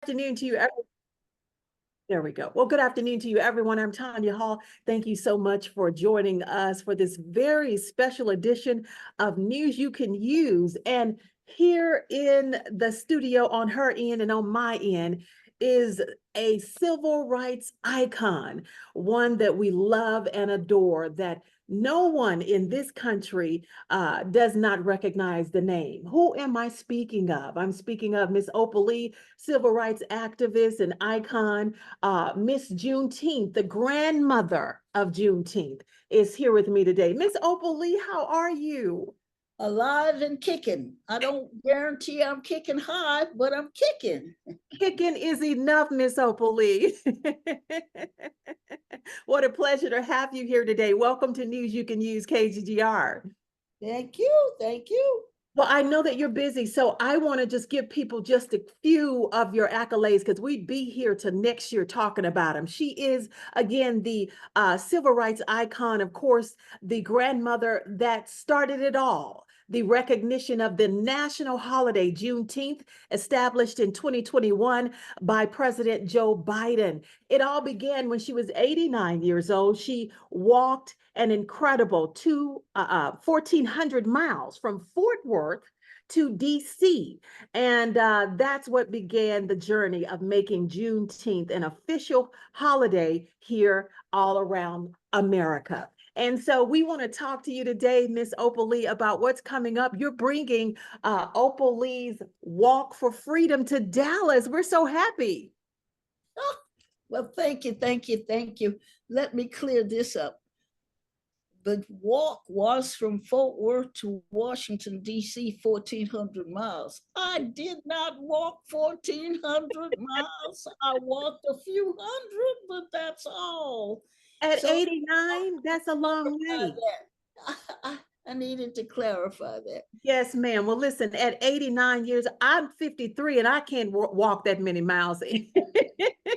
afternoon to you. There we go. Well, good afternoon to you, everyone. I'm Tonya Hall. Thank you so much for joining us for this very special edition of News You Can Use. And here in the studio on her end and on my end is a civil rights icon, one that we love and adore, that no one in this country does not recognize the name. Who am I speaking of? I'm speaking of Miss Opal Lee, civil rights activist and icon. Miss Junteenth, the grandmother of Junteenth, is here with me today. Miss Opal Lee, how are you? Alive and kicking. I don't guarantee I'm kicking high, but I'm kicking. Kicking is enough, Miss Opal Lee. What a pleasure to have you here today. Welcome to News You Can Use KGGR. Thank you. Thank you. Well, I know that you're busy, so I want to just give people just a few of your accolades because we'd be here till next year talking about them. She is, again, the civil rights icon, of course, the grandmother that started it all. The recognition of the national holiday, Juneteenth, established in 2021 by President Joe Biden. It all began when she was 89 years old. She walked an incredible 1,400 miles from Fort Worth to DC. And that's what began the journey of making Juneteenth an official holiday here all around America. And so we want to talk to you today, Miss Opal Lee, about what's coming up. You're bringing Opal Lee's Walk for Freedom to Dallas. We're so happy. Oh, well, thank you. Thank you. Thank you. Let me clear this up. The walk was from Fort Worth to Washington, D.C., 1,400 miles. I did not walk 1,400 miles. I walked a few hundred, but that's all. At 89, that's a long way. I needed to clarify that. Yes, ma'am. Well, listen, at 89 years, I'm 53 and I can't walk that many miles.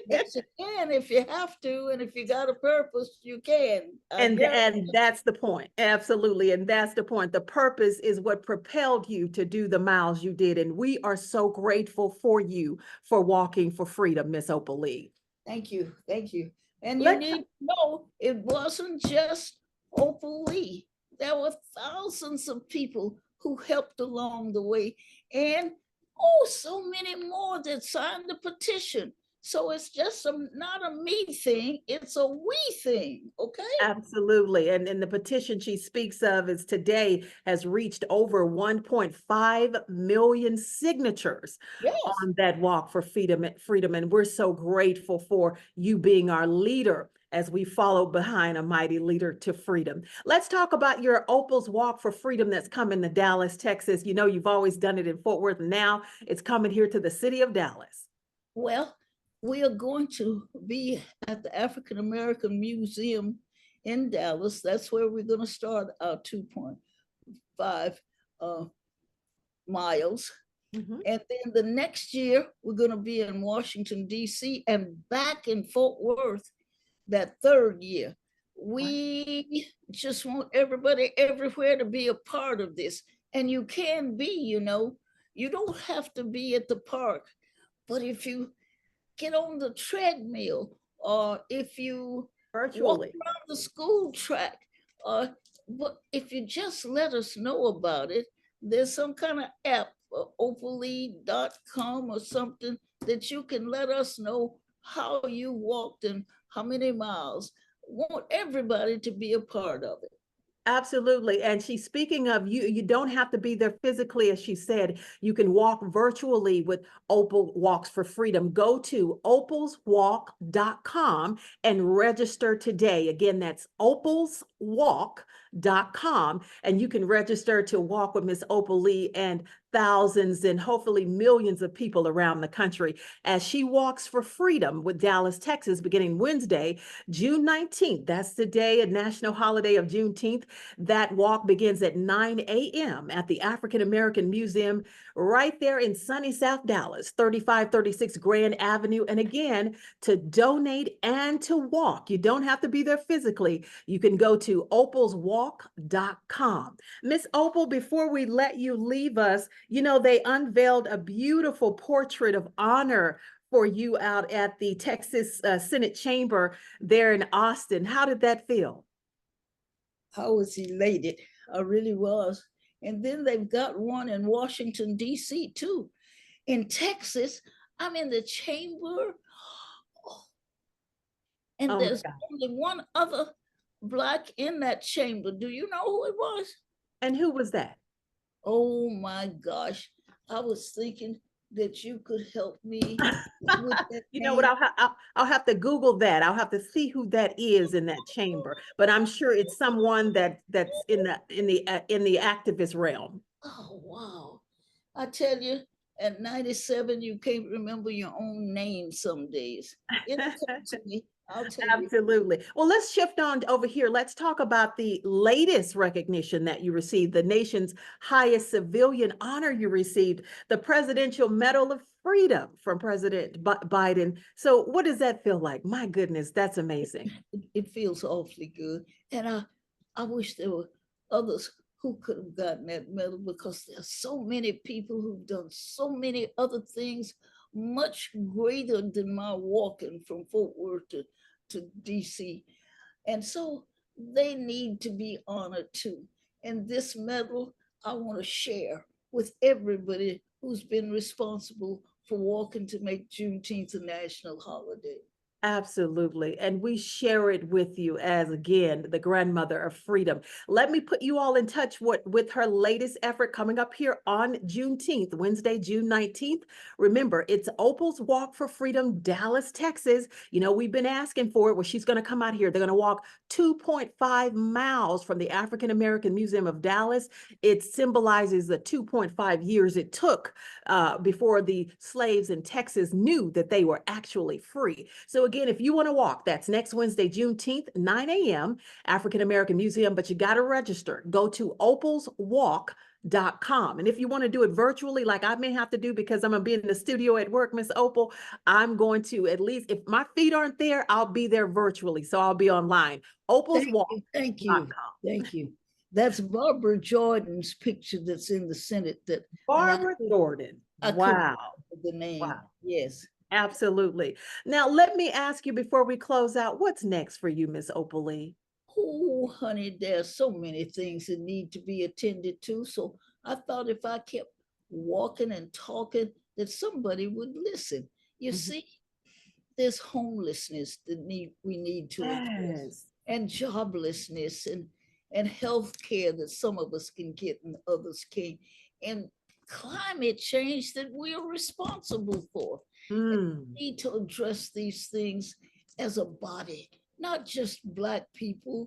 Yes, you can if you have to, and if you got a purpose, you can. And that's the point. Absolutely. And that's the point. The purpose is what propelled you to do the miles you did. And we are so grateful for you for walking for freedom, Miss Opal Lee. Thank you. Thank you. And you need to know it wasn't just Opal Lee. There were thousands of people who helped along the way, and so many more that signed the petition. So it's just not a me thing, it's a we thing, okay? Absolutely. And the petition she speaks of is today has reached over 1.5 million signatures on that walk for freedom. And we're so grateful for you being our leader as we follow behind a mighty leader to freedom. Let's talk about your Opal's Walk for Freedom that's coming to Dallas, Texas. You know, you've always done it in Fort Worth, and now it's coming here to the city of Dallas. Well, we are going to be at the African American Museum in Dallas. That's where we're going to start our 2.5 miles. Mm-hmm. And then the next year, we're going to be in Washington, D.C. and back in Fort Worth that third year. We just want everybody everywhere to be a part of this. And you can be, you don't have to be at the park, but if you get on the treadmill, or if you virtually walk around the school track, but if you just let us know about it, there's some kind of app, opalee.com or something, that you can let us know how you walked and how many miles. Want everybody to be a part of it. Absolutely. And she's speaking of you don't have to be there physically, as she said. You can walk virtually with Opal Walks for Freedom. Go to opalswalk.com and register today. Again, that's opalswalk.com, and you can register to walk with Miss Opal Lee and thousands and hopefully millions of people around the country as she walks for freedom with Dallas, Texas, beginning Wednesday, June 19th. That's the day, a national holiday of Juneteenth. That walk begins at 9 a.m. at the African American Museum right there in sunny South Dallas, 3536 Grand Avenue. And again, to donate and to walk, you don't have to be there physically. You can go to opalswalk.com. Miss Opal, before we let you leave us, you know, they unveiled a beautiful portrait of honor for you out at the Texas Senate Chamber there in Austin. How did that feel? I was elated. I really was. And then they've got one in Washington, D.C. too. In Texas, I'm in the chamber. Oh, and Oh my there's God. only one other Black in that chamber. Do you know who it was? And who was that? Oh my gosh. I was thinking that you could help me with that You know what? name. I'll have to Google that. I'll have to see who that is in that chamber. But I'm sure it's someone that's in the activist realm. Oh, wow. I tell you, at 97, you can't remember your own name some days. It'll come to me. I'll tell you. Absolutely. Well, let's shift on over here. Let's talk about the latest recognition that you received, the nation's highest civilian honor you received, the Presidential Medal of Freedom from President Biden. So what does that feel like? My goodness, that's amazing. It feels awfully good. And I wish there were others who could have gotten that medal, because there's so many people who've done so many other things much greater than my walking from Fort Worth to DC. And so they need to be honored too. And this medal I want to share with everybody who's been responsible for walking to make Juneteenth a national holiday. Absolutely. And we share it with you as, again, the grandmother of freedom. Let me put you all in touch with her latest effort coming up here on Juneteenth, Wednesday, June 19th. Remember, it's Opal's Walk for Freedom, Dallas, Texas. You know, we've been asking for it. Well, she's going to come out here. They're going to walk 2.5 miles from the African American Museum of Dallas. It symbolizes the 2.5 years it took before the slaves in Texas knew that they were actually free. So again, if you want to walk, that's next Wednesday, Juneteenth, 9 a.m., African American Museum, but you got to register. Go to opalswalk.com. And if you want to do it virtually, like I may have to do because I'm going to be in the studio at work, Miss Opal, I'm going to, at least if my feet aren't there, I'll be there virtually. So I'll be online. Opalswalk.com. Thank you. Thank you. That's Barbara Jordan's picture that's in the Senate. Barbara Jordan. Wow. The name. Wow. Yes. Absolutely. Now, let me ask you before we close out, what's next for you, Miss Opal Lee? Oh, honey, there's so many things that need to be attended to. So I thought if I kept walking and talking, that somebody would listen. You see, there's homelessness that we need to address, and joblessness, and health care that some of us can get and others can't, and climate change that we are responsible for. We need to address these things as a body, not just Black people,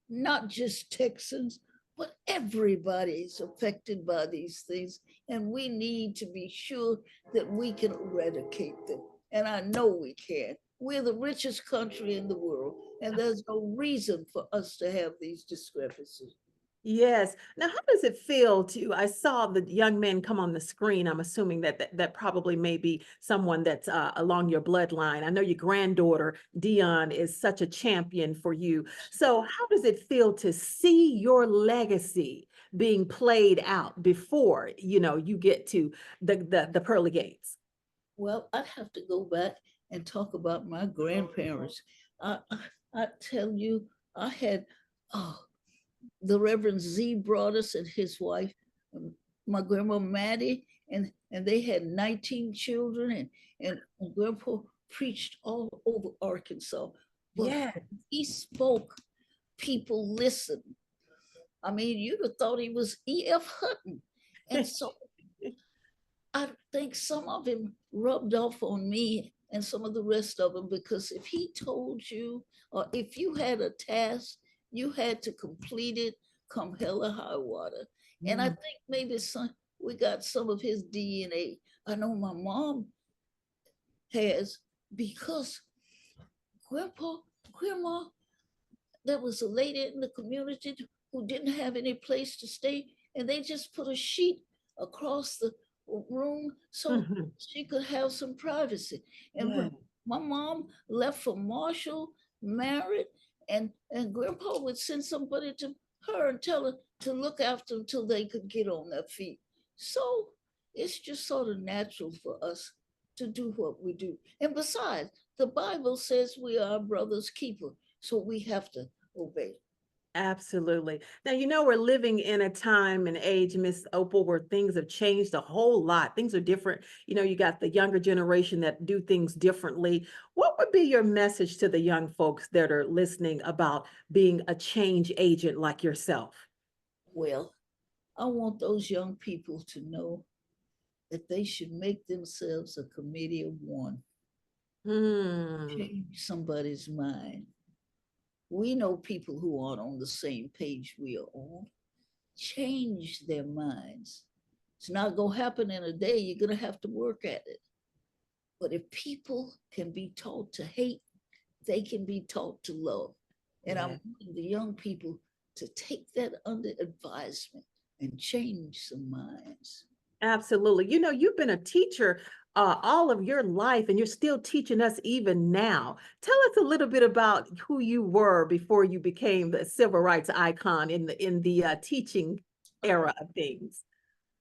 not just Texans, but everybody is affected by these things. And we need to be sure that we can eradicate them. And I know we can. We're the richest country in the world, and there's no reason for us to have these discrepancies. Yes. Now, how does it feel to, I saw the young man come on the screen. I'm assuming that probably may be someone that's along your bloodline. I know your granddaughter, Dion, is such a champion for you. So how does it feel to see your legacy being played out before, you know, you get to the pearly gates? Well, I'd have to go back and talk about my grandparents. I tell you, I had, oh, the Reverend Z brought us and his wife, my grandma Maddie, and they had 19 children, and Grandpa preached all over Arkansas. But Yeah. he spoke, people listened. I mean, you'd have thought he was E.F. Hutton. And so I think some of him rubbed off on me and some of the rest of them, because if he told you, or if you had a task, you had to complete it come hell or high water. And I think maybe we got some of his DNA. I know my mom has, because grandma, there was a lady in the community who didn't have any place to stay, and they just put a sheet across the room so she could have some privacy. And when my mom left for Marshall, married, and Grandpa would send somebody to her and tell her to look after them till they could get on their feet. So it's just sort of natural for us to do what we do. And besides, the Bible says we are our brother's keeper, so we have to obey. Absolutely. Now, we're living in a time and age, Miss Opal, where things have changed a whole lot. Things are different. You got the younger generation that do things differently. What would be your message to the young folks that are listening about being a change agent like yourself? Well, I want those young people to know that they should make themselves a committee of one, Hmm. change somebody's mind. We know people who aren't on the same page we are on. Change their minds. It's not going to happen in a day. You're going to have to work at it. But if people can be taught to hate, they can be taught to love. And Yeah. I'm wanting the young people to take that under advisement and change some minds. Absolutely. You've been a teacher all of your life, and you're still teaching us even now. Tell us a little bit about who you were before you became the civil rights icon in the teaching era of things.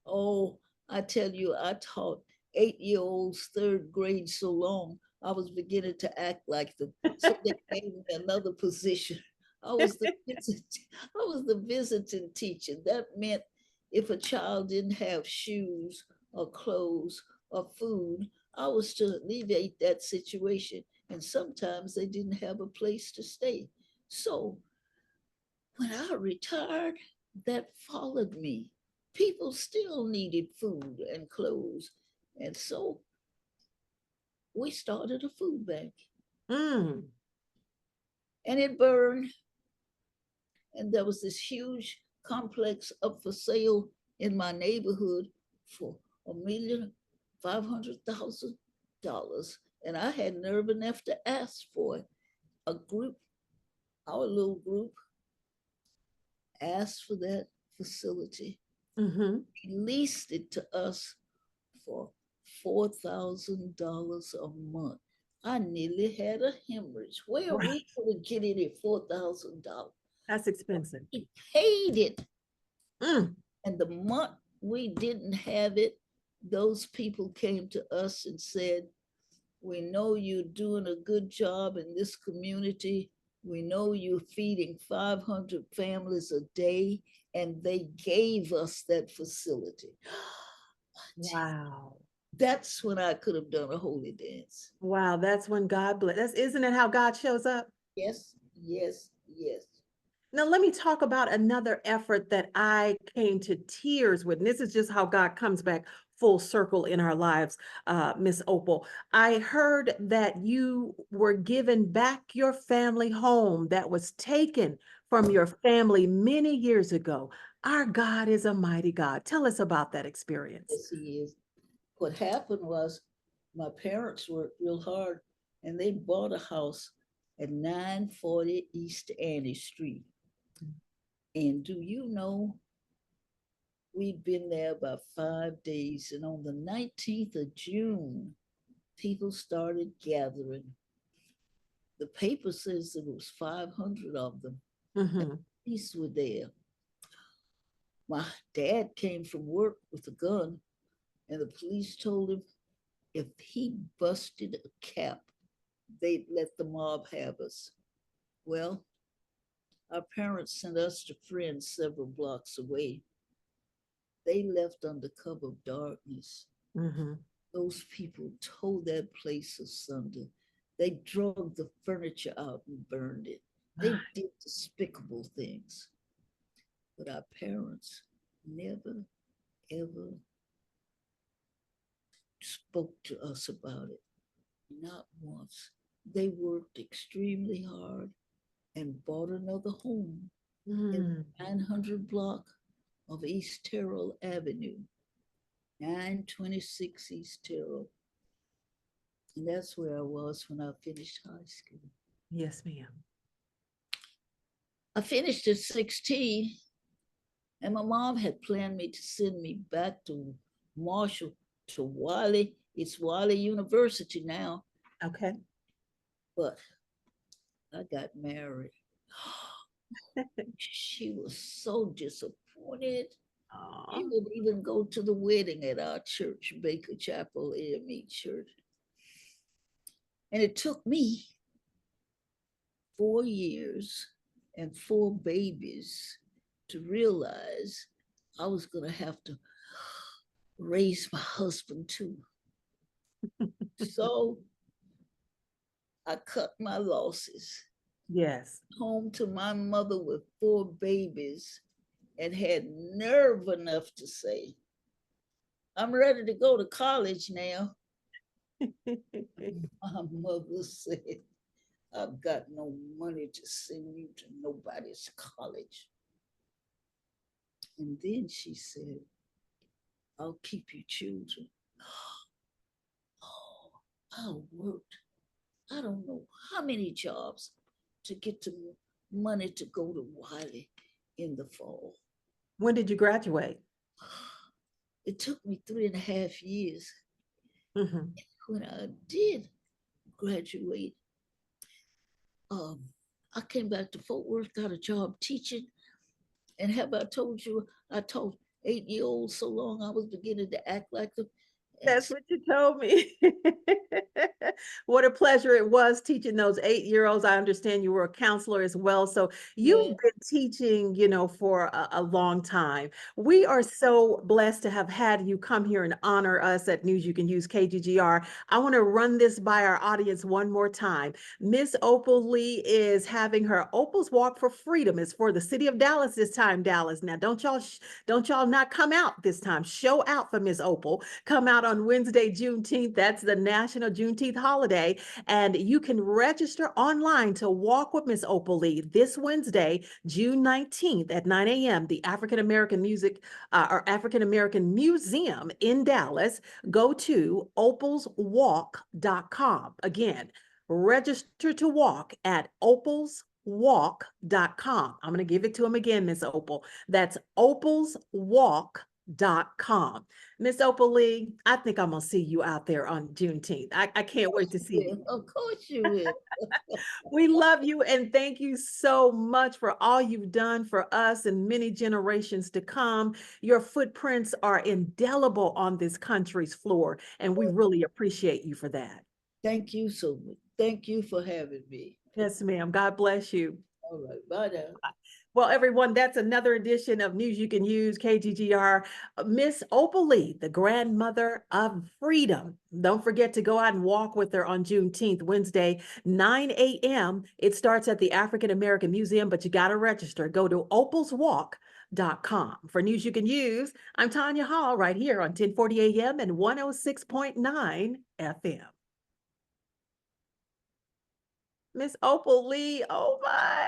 Oh, I tell you, I taught 8-year-olds third grade so long, I was beginning to act like them. So they gave me another position. I was the I was the visiting teacher. That meant if a child didn't have shoes or clothes or food, I was to alleviate that situation. And sometimes they didn't have a place to stay. So when I retired, that followed me. People still needed food and clothes. And so we started a food bank Mm. and it burned. And there was this huge complex up for sale in my neighborhood for $1,500,000. And I had nerve enough to ask for it. A group, our little group, asked for that facility, Mm-hmm. leased it to us for $4,000 a month. I nearly had a hemorrhage. Where are Right. we going to get it at $4,000? That's expensive. We paid it. Mm. And the month we didn't have it, those people came to us and said, we know you're doing a good job in this community. We know you're feeding 500 families a day, and they gave us that facility. Wow. That's when I could have done a holy dance. Wow. That's when God bless. Isn't it how God shows up? Yes, yes, yes. Now, let me talk about another effort that I came to tears with. And this is just how God comes back full circle in our lives, Miss Opal. I heard that you were given back your family home that was taken from your family many years ago. Our God is a mighty God. Tell us about that experience. Yes, he is. What happened was my parents worked real hard and they bought a house at 940 East Annie Street. And do you know, we'd been there about 5 days. And on the 19th of June, people started gathering. The paper says there was 500 of them. Mm-hmm. Police were there. My dad came from work with a gun, and the police told him if he busted a cap, they'd let the mob have us. Well, our parents sent us to friends several blocks away. They left under cover of darkness. Mm-hmm. Those people tore that place asunder. They drug the furniture out and burned it. They did despicable things. But our parents never, ever spoke to us about it. Not once. They worked extremely hard and bought another home in Mm. the 900 block of East Terrell Avenue, 926 East Terrell. And that's where I was when I finished high school. Yes, ma'am. I finished at 16, and my mom had planned me to send me back to Marshall, to Wiley. It's Wiley University now, Okay. but I got married. She was so disappointed. Aw. She would even go to the wedding at our church, Baker Chapel AME Church. And it took me 4 years and 4 babies to realize I was going to have to raise my husband too. So I cut my losses. Yes. Home to my mother with 4 babies and had nerve enough to say, I'm ready to go to college now. My mother said, I've got no money to send you to nobody's college. And then she said, I'll keep your children. Oh, I worked, I don't know how many jobs to get the money to go to Wiley in the fall. When did you graduate? It took me 3.5 years. Mm-hmm. When I did graduate, I came back to Fort Worth, got a job teaching. And have I told you, I taught 8-year-olds so long I was beginning to act like them. That's what you told me. What a pleasure it was teaching those 8-year-olds. I understand you were a counselor as well. So you've Yeah. been teaching, for a long time. We are so blessed to have had you come here and honor us at News You Can Use KGGR. I want to run this by our audience one more time. Miss Opal Lee is having her Opal's Walk for Freedom. It's for the city of Dallas this time, Dallas. Now, don't y'all not come out this time. Show out for Miss Opal. Come out on Wednesday, Juneteenth. That's the National Juneteenth holiday. And you can register online to walk with Miss Opal Lee this Wednesday, June 19th at 9 a.m. The African American African American Museum in Dallas. Go to opalswalk.com. Again, register to walk at opalswalk.com. I'm going to give it to him again, Miss Opal. That's opalswalk.com. Miss Opal Lee, I think I'm gonna see you out there on Juneteenth. I can't wait to see you. Of course you will. We love you and thank you so much for all you've done for us and many generations to come. Your footprints are indelible on this country's floor, and we really appreciate you for that. Thank you so much. Thank you for having me. Yes, ma'am. God bless you. All right, bye now. Well, everyone, that's another edition of News You Can Use, KGGR. Miss Opal Lee, the grandmother of freedom. Don't forget to go out and walk with her on Juneteenth, Wednesday, 9 a.m. It starts at the African American Museum, but you got to register. Go to opalswalk.com. For News You Can Use, I'm Tonya Hall right here on 1040 a.m. and 106.9 FM. Miss Opal Lee, oh my.